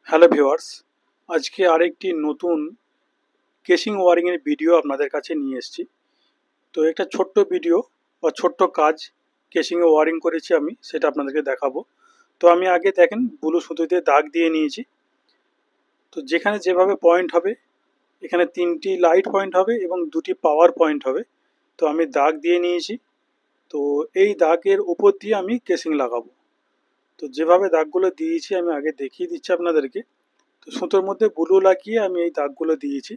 Hello viewers, আজকে আরেকটি নতুন কেসিং ওয়ারিংয়ের ভিডিও আপনাদের কাছে নিয়ে এসেছি। তো একটা ছোট্ট ভিডিও বা ছোট্ট কাজ কেসিংয়ে ওয়ারিং করেছি আমি, সেটা আপনাদেরকে দেখাবো। তো আমি আগে দেখেন ব্লু সুতো দিয়ে দাগ দিয়ে নিয়েছি। তো যেখানে যেভাবে পয়েন্ট হবে, এখানে 3টি লাইট পয়েন্ট হবে এবং 2টি পাওয়ার পয়েন্ট হবে। তো আমি দাগ দিয়ে নিয়েছি। তো এই দাগের উপর দিয়ে আমি কেসিং লাগাবো। তো যেভাবে দাগগুলো দিয়েছি আমি আগে দেখিয়ে দিচ্ছি আপনাদেরকে। তো সুতোর মধ্যে ব্লু লাগিয়ে আমি এই দাগগুলো দিয়েছি।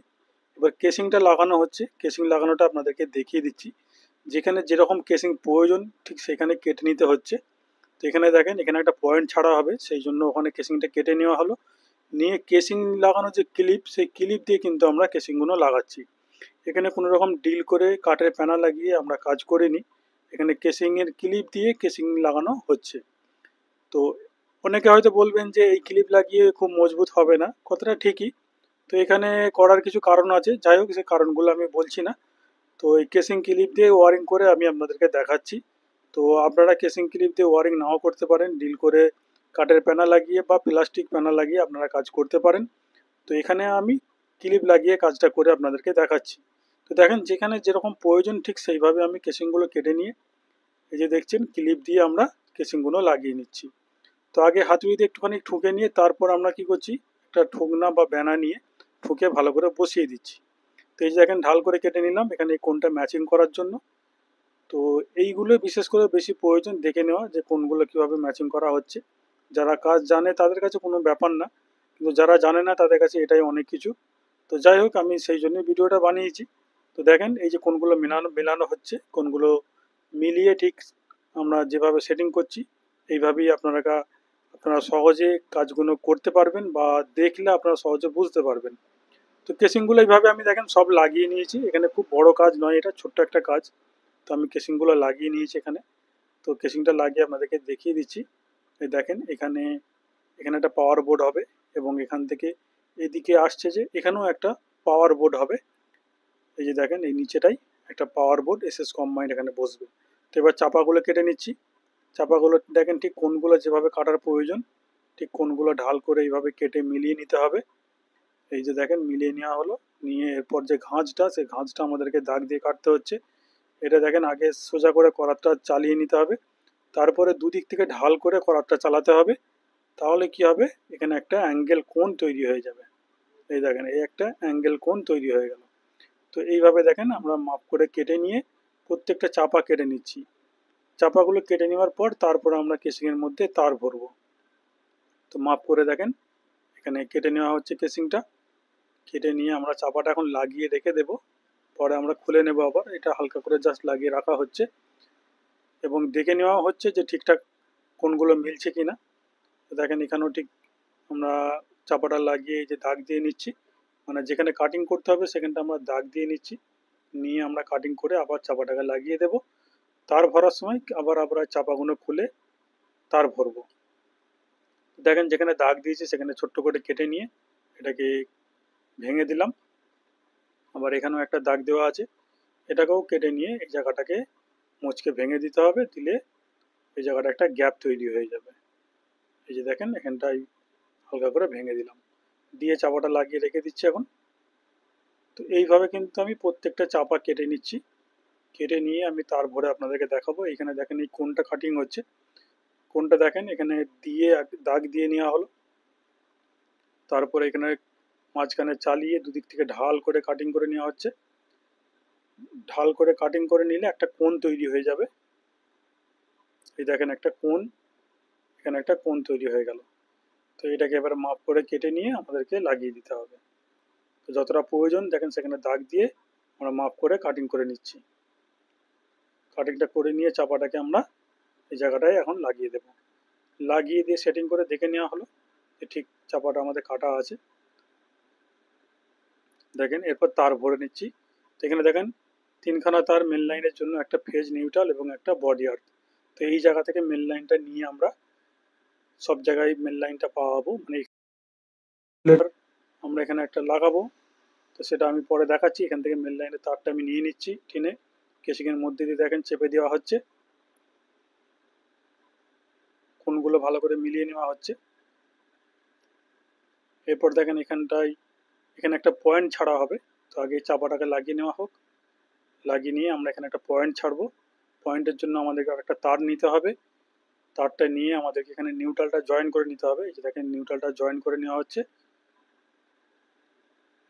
এবার কেসিংটা লাগানো হচ্ছে, কেসিং লাগানোটা আপনাদেরকে দেখিয়ে দিচ্ছি। যেখানে যেরকম কেসিং প্রয়োজন ঠিক সেখানে কেটে নিতে হচ্ছে। তো এখানে দেখেন, এখানে একটা পয়েন্ট ছাড়া হবে, সেই জন্য ওখানে কেসিংটা কেটে নেওয়া হলো। নিয়ে কেসিং লাগানো যে ক্লিপ, সেই ক্লিপ দিয়ে কিন্তু আমরা কেসিংগুলো লাগাচ্ছি। এখানে কোনো রকম ডিল করে কাঠের প্যানা লাগিয়ে আমরা কাজ করিনি। এখানে কেসিংয়ের ক্লিপ দিয়ে কেসিং লাগানো হচ্ছে। তো অনেকে হয়তো বলবেন যে এই ক্লিপ লাগিয়ে খুব মজবুত হবে না, কথাটা ঠিকই। তো এখানে করার কিছু কারণ আছে, যাই হোক সেই কারণগুলো আমি বলছি না। তো এই কেসিং ক্লিপ দিয়ে ওয়ারিং করে আমি আপনাদেরকে দেখাচ্ছি। তো আপনারা কেসিং ক্লিপ দিয়ে ওয়ারিং নাও করতে পারেন, ডিল করে কাঠের প্যানা লাগিয়ে বা প্লাস্টিক প্যানা লাগিয়ে আপনারা কাজ করতে পারেন। তো এখানে আমি ক্লিপ লাগিয়ে কাজটা করে আপনাদেরকে দেখাচ্ছি। তো দেখেন, যেখানে যেরকম প্রয়োজন ঠিক সেইভাবে আমি কেসিংগুলো কেটে নিয়ে, এই যে দেখছেন ক্লিপ দিয়ে আমরা কেসিংগুলো লাগিয়ে নিচ্ছি। তো আগে হাতুড়ি দিয়ে একটুখানি ঠুকে নিয়ে তারপর আমরা কি করছি, একটা ঠুকনা বা ব্যানা নিয়ে ঠুকে ভালো করে বসিয়ে দিচ্ছি। তো এই যে দেখেন ঢাল করে কেটে নিলাম এখানে এই কোণটা ম্যাচিং করার জন্য। তো এইগুলো বিশেষ করে বেশি প্রয়োজন দেখে নেওয়া যে কোনগুলো কিভাবে ম্যাচিং করা হচ্ছে। যারা কাজ জানে তাদের কাছে কোনো ব্যাপার না, কিন্তু যারা জানে না তাদের কাছে এটাই অনেক কিছু। তো যাই হোক, আমি সেই জন্যই ভিডিওটা বানিয়েছি। তো দেখেন এই যে কোনগুলো মেলানো মেলানো হচ্ছে, কোনগুলো মিলিয়ে ঠিক আমরা যেভাবে সেটিং করছি এইভাবেই আপনারা সহজে কাজগুলো করতে পারবেন, বা দেখলে আপনারা সহজে বুঝতে পারবেন। তো কেসিংগুলো এইভাবে আমি দেখেন সব লাগিয়ে নিয়েছি। এখানে খুব বড় কাজ নয়, এটা ছোট্ট একটা কাজ। তো আমি কেসিংগুলো লাগিয়ে নিয়েছি এখানে। তো কেসিংটা লাগিয়ে আপনাদেরকে দেখিয়ে দিচ্ছি। এই দেখেন, এখানে এখানে একটা পাওয়ার বোর্ড হবে এবং এখান থেকে এদিকে আসছে যে এখানেও একটা পাওয়ার বোর্ড হবে। এই যে দেখেন, এই নিচেটাই একটা পাওয়ার বোর্ড এসএস কম্বাইন্ড এখানে বসবে। তো এবার চাপাগুলো কেটে নিচ্ছি। চাপাগুলো দেখেন ঠিক কোনগুলো যেভাবে কাটার প্রয়োজন, ঠিক কোনগুলো ঢাল করে এইভাবে কেটে মিলিয়ে নিতে হবে। এই যে দেখেন মিলিয়ে নেওয়া হলো। নিয়ে এরপর যে ঘাঁজটা, সেই ঘাঁজটা আমাদেরকে দাগ দিয়ে কাটতে হচ্ছে। এটা দেখেন আগে সোজা করে করাতটা চালিয়ে নিতে হবে, তারপরে দুদিক থেকে ঢাল করে করাতটা চালাতে হবে। তাহলে কি হবে, এখানে একটা অ্যাঙ্গেল কোণ তৈরি হয়ে যাবে। এই দেখেন, এই একটা অ্যাঙ্গেল কোণ তৈরি হয়ে গেল। তো এইভাবে দেখেন আমরা মাপ করে কেটে নিয়ে প্রত্যেকটা চাপা কেটে নিচ্ছি। চাপাগুলো কেটে নেওয়ার পর তারপর আমরা কেসিংয়ের মধ্যে তার ভরবো। তো মাপ করে দেখেন এখানে কেটে নেওয়া হচ্ছে কেসিংটা। কেটে নিয়ে আমরা চাপাটা এখন লাগিয়ে রেখে দেব। পরে আমরা খুলে নেব আবার, এটা হালকা করে জাস্ট লাগিয়ে রাখা হচ্ছে এবং দেখে নেওয়া হচ্ছে যে ঠিকঠাক কোনগুলো মিলছে কিনা। তো দেখেন এখানেও ঠিক আমরা চাপাটা লাগিয়ে এই যে দাগ দিয়ে নিচ্ছি, মানে যেখানে কাটিং করতে হবে সেখানটা আমরা দাগ দিয়ে নিচ্ছি। নিয়ে আমরা কাটিং করে আবার চাপাটাকে লাগিয়ে দেব। তার ভরার সময় আবার আমরা চাপাগুলো খুলে তার ভরবো। দেখেন যেখানে দাগ দিয়েছি সেখানে ছোট্ট করে কেটে নিয়ে এটাকে ভেঙে দিলাম। আবার এখানেও একটা দাগ দেওয়া আছে, এটাকেও কেটে নিয়ে এই জায়গাটাকে মুচকে ভেঙে দিতে হবে। দিলে এই জায়গাটা একটা গ্যাপ তৈরি হয়ে যাবে। এই যে দেখেন এখানটাই হালকা করে ভেঙে দিলাম, দিয়ে চাপাটা লাগিয়ে রেখে দিচ্ছি এখন। তো এইভাবে কিন্তু আমি প্রত্যেকটা চাপা কেটে নিচ্ছি। কেটে নিয়ে আমি তার ভরে আপনাদেরকে দেখাবো। এখানে দেখেন এই কোনটা কাটিং হচ্ছে, কোনটা দেখেন এখানে দিয়ে দাগ দিয়ে নেওয়া হলো। তারপরে এখানে মাঝখানে চালিয়ে দুদিক থেকে ঢাল করে কাটিং করে নেওয়া হচ্ছে। ঢাল করে কাটিং করে নিলে একটা কোণ তৈরি হয়ে যাবে। এই দেখেন একটা কোণ, এখানে একটা কোণ তৈরি হয়ে গেল। তো এটাকে এবার মাপ করে কেটে নিয়ে আমাদেরকে লাগিয়ে দিতে হবে। তো যতটা প্রয়োজন দেখেন সেখানে দাগ দিয়ে আমরা মাপ করে কাটিং করে নিচ্ছি। কাটিংটা করে নিয়ে চাপাটাকে আমরা এই জায়গাটায় এখন লাগিয়ে দেব। লাগিয়ে দিয়ে সেটিং করে দেখে নেওয়া হলো যে ঠিক চাপাটা আমাদের কাটা আছে। দেখেন এরপর তার ভরে নিচ্ছি। তো এখানে দেখেন তিনখানা তার মেন লাইনের জন্য, একটা ফেজ নিউট্রাল এবং একটা বডি আর্থ। তো এই জায়গা থেকে মেন লাইনটা নিয়ে আমরা সব জায়গায় মেন লাইনটা পাওয়াবো, মানে আমরা এখানে একটা লাগাবো। তো সেটা আমি পরে দেখাচ্ছি। এখান থেকে মেন লাইনের তারটা আমি নিয়ে নিচ্ছি টেনে, কেসিংয়ের মধ্যে দিয়ে দেখেন চেপে দেওয়া হচ্ছে, কোনগুলো ভালো করে মিলিয়ে নেওয়া হচ্ছে। এরপর দেখেন এখানে একটা পয়েন্ট ছাড়া হবে। তো আগে চাপাটাকে লাগিয়ে নেওয়া হোক। লাগিয়ে নিয়ে আমরা এখানে একটা পয়েন্ট ছাড়বো। পয়েন্টের জন্য আমাদেরকে একটা তার নিতে হবে। তারটা নিয়ে আমাদেরকে এখানে নিউট্রালটা জয়েন করে নিতে হবে। এই যে দেখেন নিউট্রালটা জয়েন করে নেওয়া হচ্ছে।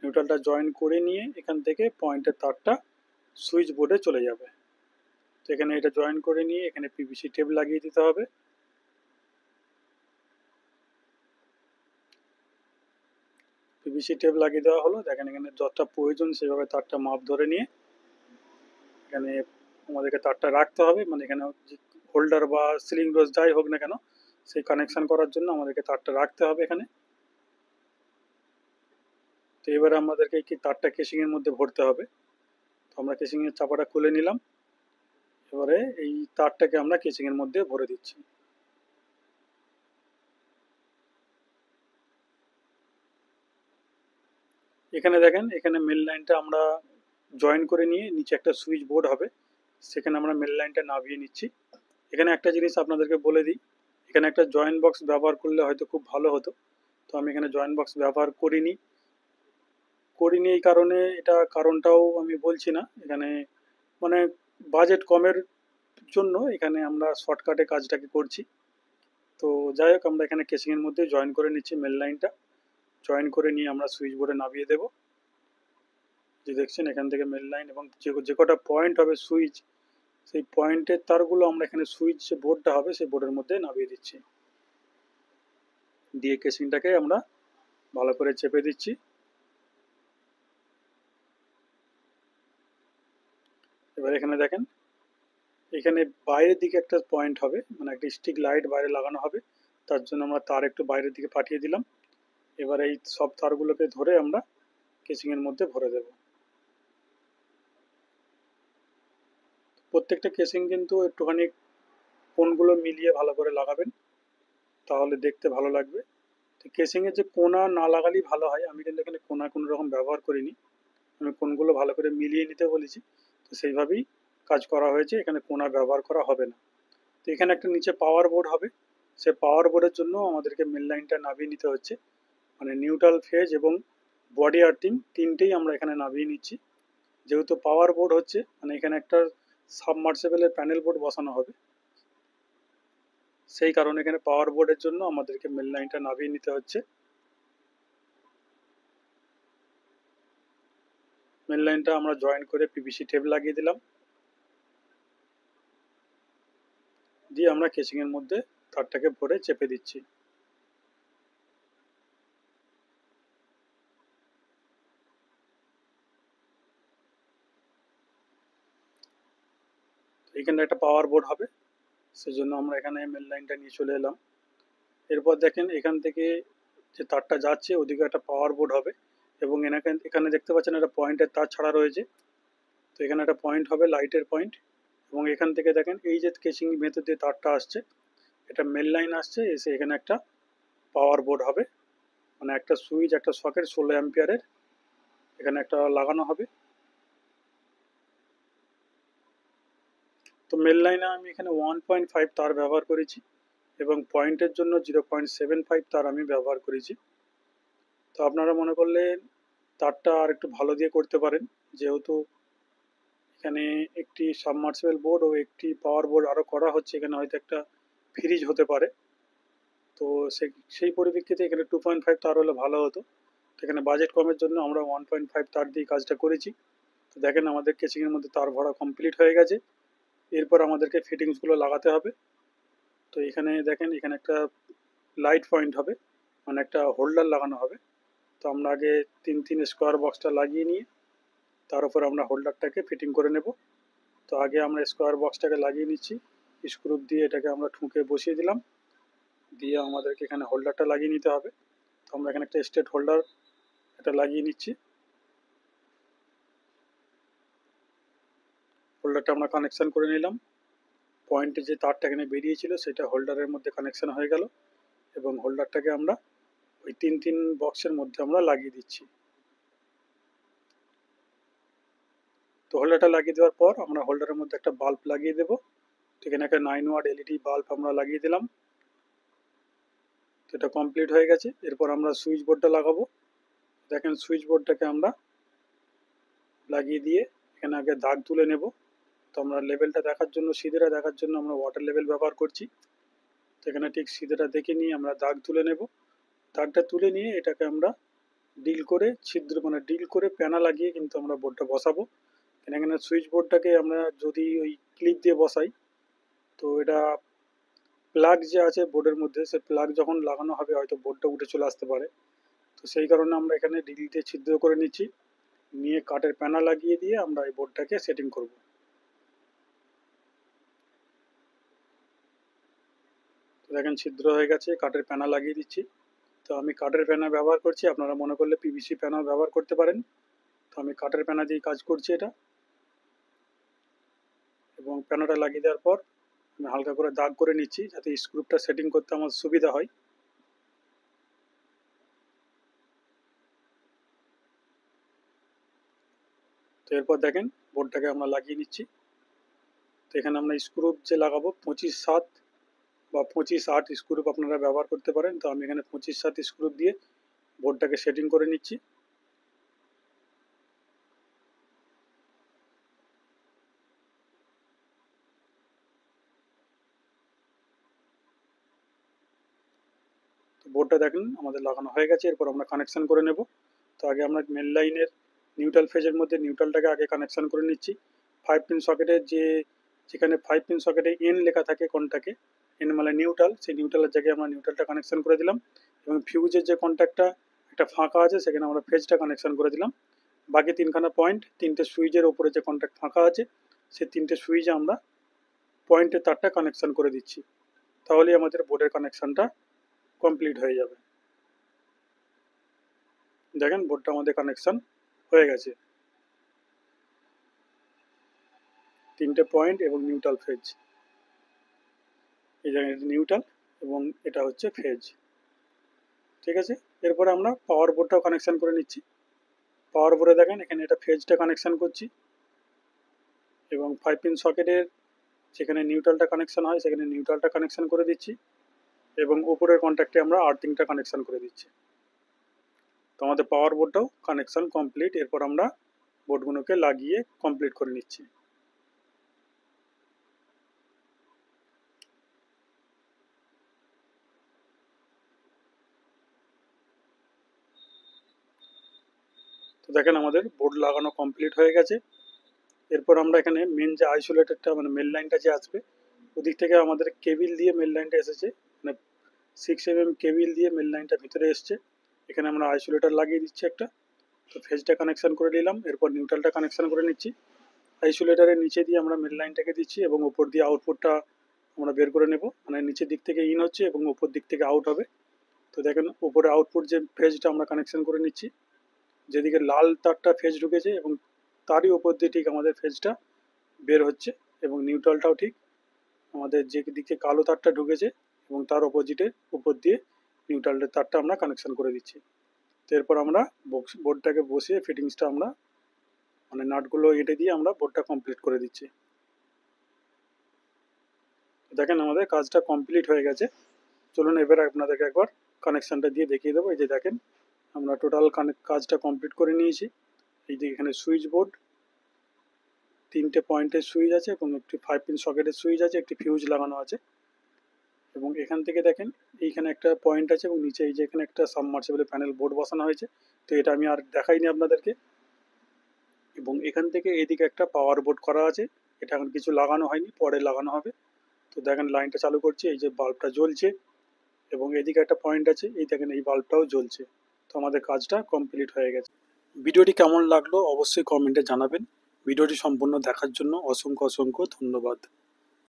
নিউট্রালটা জয়েন করে নিয়ে এখান থেকে পয়েন্টের তারটা সুইচ বোর্ডে চলে যাবে। তো এখানে এটা জয়েন করে নিয়ে এখানে পিভিসি টেপ লাগিয়ে দিতে হবে। পিভিসি টেপ লাগিয়ে দেওয়া হলো। দেখেন এখানে যতটা প্রয়োজন সেভাবে তারটা মাপ ধরে নিয়ে এখানে আমাদেরকে তারটা রাখতে হবে। মানে এখানে হোল্ডার বা সিলিং রোজ যাই হোক না কেন, সেই কানেকশন করার জন্য আমাদেরকে তারটা রাখতে হবে এখানে। তো এবারে আমাদেরকে কি তারটা কেসিং এর মধ্যে ভরতে হবে। তো আমরা কেসিং এর চাপাটা খুলে নিলাম। এবারে এই তারটাকে আমরা কেসিং এর মধ্যে ভরে দিচ্ছি। এখানে দেখেন এখানে মেল লাইনটা আমরা জয়েন করে নিয়ে নিচে একটা সুইচ বোর্ড হবে, সেখানে আমরা মেল লাইনটা নামিয়ে নিচ্ছি। এখানে একটা জিনিস আপনাদেরকে বলে দিই, এখানে একটা জয়েন্ট বক্স ব্যবহার করলে হয়তো খুব ভালো হতো। তো আমি এখানে জয়েন্ট বক্স ব্যবহার করিনি এই কারণে, এটা কারণটাও আমি বলছি না এখানে, মানে বাজেট কমের জন্য এখানে আমরা শর্টকাটে কাজটাকে করছি। তো যাই হোক, আমরা এখানে কেসিংয়ের মধ্যে জয়েন করে নিচ্ছি মেল লাইনটা। জয়েন করে নিয়ে আমরা সুইচ বোর্ডে নামিয়ে দেবো। যে দেখছেন এখান থেকে মেল লাইন এবং যে কটা পয়েন্ট হবে সুইচ, সেই পয়েন্টের তারগুলো আমরা এখানে সুইচ যে বোর্ডটা হবে সেই বোর্ডের মধ্যে নামিয়ে দিচ্ছি। দিয়ে কেসিংটাকে আমরা ভালো করে চেপে দিচ্ছি। এবার এখানে দেখেন এখানে বাইরের দিকে একটা পয়েন্ট হবে, মানে একটা স্টিক লাইট বাইরে লাগানো হবে, তার জন্য আমরা তার একটু বাইরের দিকে পাঠিয়ে দিলাম। এবার এই সব তারগুলোকে ধরে আমরা কেসিংয়ের মধ্যে ভরে দেব। প্রত্যেকটা কেসিং কিন্তু একটুখানি কোণগুলো মিলিয়ে ভালো করে লাগাবেন, তাহলে দেখতে ভালো লাগবে। তো কেসিংয়ের যে কোণা না লাগালেই ভালো হয়, আমি কিন্তু এখানে কোণা কোনো রকম ব্যবহার করিনি, আমি কোণগুলো ভালো করে মিলিয়ে নিতে বলেছি। তো সেইভাবেই কাজ করা হয়েছে, এখানে কোণা ব্যবহার করা হবে না। তো এখানে একটা নিচে পাওয়ার বোর্ড হবে, সে পাওয়ার বোর্ডের জন্য আমাদেরকে মেল লাইনটা নামিয়ে নিতে হচ্ছে। মানে নিউট্রাল ফেজ এবং বডি আর্থিং তিনটেই আমরা এখানে নামিয়ে নিচ্ছি। যেহেতু পাওয়ার বোর্ড হচ্ছে, মানে এখানে একটা সাবমার্সিবলের প্যানেল বোর্ড বসানো হবে, সেই কারণে এখানে পাওয়ার বোর্ডের জন্য আমাদেরকে মেল লাইনটা নামিয়ে নিতে হচ্ছে। মেল লাইনটা আমরা জয়েন করে পিভিসি টেপ লাগিয়ে দিলাম। দিয়ে আমরা কেসিংয়ের মধ্যে তারটাকে ভরে চেপে দিচ্ছি। এখানে একটা পাওয়ার বোর্ড হবে, সেজন্য আমরা এখানে মেল লাইনটা নিয়ে চলে এলাম। এরপর দেখেন এখান থেকে যে তারটা যাচ্ছে ওদিকে একটা পাওয়ার বোর্ড হবে, এবং এখানে দেখতে পাচ্ছেন একটা পয়েন্টের তার ছাড়া রয়েছে। তো এখানে একটা পয়েন্ট হবে, লাইটের পয়েন্ট। এবং এখান থেকে দেখেন এই যে কেসিং ভেতর দিয়ে তারটা আসছে, এটা মেল লাইন আসছে, এসে এখানে একটা পাওয়ার বোর্ড হবে, মানে একটা সুইচ একটা সকেট 16 অ্যাম্পিয়ারের এখানে একটা লাগানো হবে। তো মেল লাইনে আমি এখানে 1.5 তার ব্যবহার করেছি, এবং পয়েন্টের জন্য 0.75 তার আমি ব্যবহার করেছি। তো আপনারা মনে করলে তারটা আর একটু ভালো দিয়ে করতে পারেন, যেহেতু এখানে একটি সাবমার্সিবল বোর্ড ও একটি পাওয়ার বোর্ড আরও করা হচ্ছে, এখানে হয়তো একটা ফ্রিজ হতে পারে। তো সেই পরিপ্রেক্ষিতে এখানে 2.5 তার হলে ভালো হতো। তো এখানে বাজেট কমের জন্য আমরা 1.5 তার দিয়ে কাজটা করেছি। তো দেখেন আমাদের কেসিংয়ের মধ্যে তার ভরা কমপ্লিট হয়ে গেছে। এরপর আমাদেরকে ফিটিংসগুলো লাগাতে হবে। তো এখানে দেখেন এখানে একটা লাইট পয়েন্ট হবে, মানে একটা হোল্ডার লাগানো হবে। তো আমরা আগে 3 স্কোয়ার বক্সটা লাগিয়ে নিয়ে তার উপর আমরা হোল্ডারটাকে ফিটিং করে নেব। তো আগে আমরা স্কোয়ার বক্সটাকে লাগিয়ে নিচ্ছি, স্ক্রু দিয়ে এটাকে আমরা ঠুকে বসিয়ে দিলাম। দিয়ে আমাদেরকে এখানে হোল্ডারটা লাগিয়ে নিতে হবে। তো আমরা এখানে একটা স্টেট হোল্ডার এটা লাগিয়ে নিচ্ছি। হোল্ডারটা আমরা কানেকশন করে নিলাম। পয়েন্টে যে তারটা এখানে বেরিয়েছিল সেটা হোল্ডারের মধ্যে কানেকশন হয়ে গেল, এবং হোল্ডারটাকে আমরা ওই 3 বক্সের মধ্যে আমরা লাগিয়ে দিচ্ছি। তো হোল্ডারটা লাগিয়ে দেওয়ার পর আমরা হোল্ডারের মধ্যে একটা বাল্ব লাগিয়ে দেবো। তো এখানে একটা 9 ওয়াট এলইডি বাল্ব আমরা লাগিয়ে দিলাম। তো এটা কমপ্লিট হয়ে গেছে। এরপর আমরা সুইচ বোর্ডটা লাগাবো। দেখেন সুইচ বোর্ডটাকে আমরা লাগিয়ে দিয়ে এখানে আগে দাগ তুলে নেব। তো আমরা লেভেলটা দেখার জন্য, সিধেটা দেখার জন্য আমরা ওয়াটার লেভেল ব্যবহার করছি। তো এখানে ঠিক সিধেটা দেখে নিয়ে আমরা দাগ তুলে নেব। দাগটা তুলে নিয়ে এটাকে আমরা ডিল করে ছিদ্র মানে ডিল করে প্যানা লাগিয়ে কিন্তু আমরা বোর্ডটা বসাবো। এখানে সুইচ বোর্ডটাকে আমরা যদি ওই ক্লিপ দিয়ে বসাই, তো এটা প্লাগ যে আছে বোর্ডের মধ্যে, সে প্লাগ যখন লাগানো হবে হয়তো বোর্ডটা উঠে চলে আসতে পারে। তো সেই কারণে আমরা এখানে ডিল দিয়ে ছিদ্র করে নিচ্ছি, নিয়ে কাঠের প্যানা লাগিয়ে দিয়ে আমরা এই বোর্ডটাকে সেটিং করব। তো দেখেন ছিদ্র হয়ে গেছে, কাঠের প্যানা লাগিয়ে দিচ্ছি। তো আমি কাঠের প্যানা ব্যবহার করছি, আপনারা মনে করলে পিভিসি প্যানাও ব্যবহার করতে পারেন। তো আমি কাঠের প্যানা দিয়ে কাজ করছি এটা। এবং প্যানাটা লাগিয়ে দেওয়ার পর আমি হালকা করে দাগ করে নিচ্ছি যাতে স্ক্রুপটা সেটিং করতে আমার সুবিধা হয়। তো এরপর দেখেন বোর্ডটাকে আমরা লাগিয়ে নিচ্ছি। তো এখানে আমরা স্ক্রুপ যে লাগাবো 25/7 বা 25/8 স্ক্রুপ আপনারা ব্যবহার করতে পারেন। তো আমি এখানে 25/7 স্ক্রুপ দিয়ে বোর্ডটাকে সেটিং করে নিচ্ছি। তো বোর্ডটা দেখেন আমাদের লাগানো হয়ে গেছে। এরপর আমরা কানেকশন করে নেব। তো আগে আমরা মেন লাইনের নিউট্রাল ফেজের মধ্যে নিউট্রালটাকে আগে কানেকশন করে নিচ্ছি। 5 পিন সকেটের যেখানে 5 পিন সকেটে এন লেখা থাকে কোনটাকে, এন মানে নিউট্রাল, সেই নিউট্রালের জায়গায় আমরা নিউট্রালটা কানেকশন করে দিলাম। এবং ফিউজের যে কন্ট্যাক্টটা একটা ফাঁকা আছে সেখানে আমরা ফেজটা কানেকশন করে দিলাম। বাকি তিনখানা পয়েন্ট, তিনটে সুইচের ওপরে যে কন্ট্যাক্ট ফাঁকা আছে সেই তিনটে সুইচে আমরা পয়েন্টের তারটা কানেকশন করে দিচ্ছি। তাহলেই আমাদের বোর্ডের কানেকশনটা কমপ্লিট হয়ে যাবে। দেখেন বোর্ডটা আমাদের কানেকশন হয়ে গেছে, তিনটে পয়েন্ট এবং নিউট্রাল ফেজ। এই জায়গায় নিউট্রাল এবং এটা হচ্ছে ফেজ। ঠিক আছে, এরপরে আমরা পাওয়ার বোর্ডটাও কানেকশন করে নিচ্ছি। পাওয়ার বোর্ডে দেখেন এখানে এটা ফেজটা কানেকশন করছি এবং 5 পিন সকেটের যেখানে নিউট্রালটা কানেকশন হয় সেখানে নিউট্রালটা কানেকশন করে দিচ্ছি এবং উপরের কন্ট্যাক্টে আমরা আর্থিংটা কানেকশন করে দিচ্ছি। তো আমাদের পাওয়ার বোর্ডটাও কানেকশন কমপ্লিট। এরপর আমরা বোর্ডগুলোকে লাগিয়ে কমপ্লিট করে নিচ্ছি। তো দেখেন আমাদের বোর্ড লাগানো কমপ্লিট হয়ে গেছে। এরপর আমরা এখানে মেন যে আইসোলেটেডটা মানে মেন লাইনটা যে আসবে ওদিক থেকে আমাদের কেবিল দিয়ে মেন লাইনটা এসেছে, মানে 6 mm কেবিল দিয়ে মেন লাইনটা ভিতরে এসছে। এখানে আমরা আইসোলেটর লাগিয়ে দিচ্ছি একটা। তো ফেজটা কানেকশন করে নিলাম, এরপর নিউট্রালটা কানেকশন করে নিচ্ছি। আইসোলেটরের নিচে দিয়ে আমরা মেন লাইনটাকে দিচ্ছি এবং ওপর দিয়ে আউটপুটটা আমরা বের করে নেব, মানে নিচের দিক থেকে ইন হচ্ছে এবং ওপর দিক থেকে আউট হবে। তো দেখেন উপরে আউটপুট যে ফেজটা আমরা কানেকশন করে নিচ্ছি, যেদিকে লাল তারটা ফেজ ঢুকেছে এবং তারই ওপর দিয়ে ঠিক আমাদের ফেজটা বের হচ্ছে এবং নিউট্রালটাও ঠিক আমাদের যে দিকে কালো তারটা ঢুকেছে এবং তার অপোজিটের উপর দিয়ে নিউট্রালের তারটা আমরা কানেকশন করে দিচ্ছি। তো এরপর আমরা বোর্ডটাকে বসিয়ে ফিটিংসটা আমরা মানে নাটগুলো এঁটে দিয়ে আমরা বোর্ডটা কমপ্লিট করে দিচ্ছি। দেখেন আমাদের কাজটা কমপ্লিট হয়ে গেছে। চলুন এবার আপনাদেরকে একবার কানেকশানটা দিয়ে দেখিয়ে দেবো। এই যে দেখেন আমরা টোটাল কাজটা কমপ্লিট করে নিয়েছি। এই যে এখানে সুইচ বোর্ড, তিনটে পয়েন্টের সুইচ আছে এবং একটি 5 পিন সকেটের সুইচ আছে, একটি ফিউজ লাগানো আছে। এবং এখান থেকে দেখেন এইখানে একটা পয়েন্ট আছে এবং নিচে এই যে এখানে একটা সাবমার্সিবল প্যানেল বোর্ড বসানো হয়েছে। তো এটা আমি আর দেখাইনি আপনাদেরকে। এবং এখান থেকে এদিকে একটা পাওয়ার বোর্ড করা আছে, এটা এখন কিছু লাগানো হয়নি, পরে লাগানো হবে। তো দেখেন লাইনটা চালু করছি, এই যে বাল্বটা জ্বলছে এবং এদিকে একটা পয়েন্ট আছে, এই দেখেন এই বাল্বটাও জ্বলছে। তো আমাদের কাজটা কমপ্লিট হয়ে গেছে। ভিডিওটি কেমন লাগলো অবশ্যই কমেন্টে জানাবেন। ভিডিওটি সম্পূর্ণ দেখার জন্য অসংখ্য অসংখ্য ধন্যবাদ।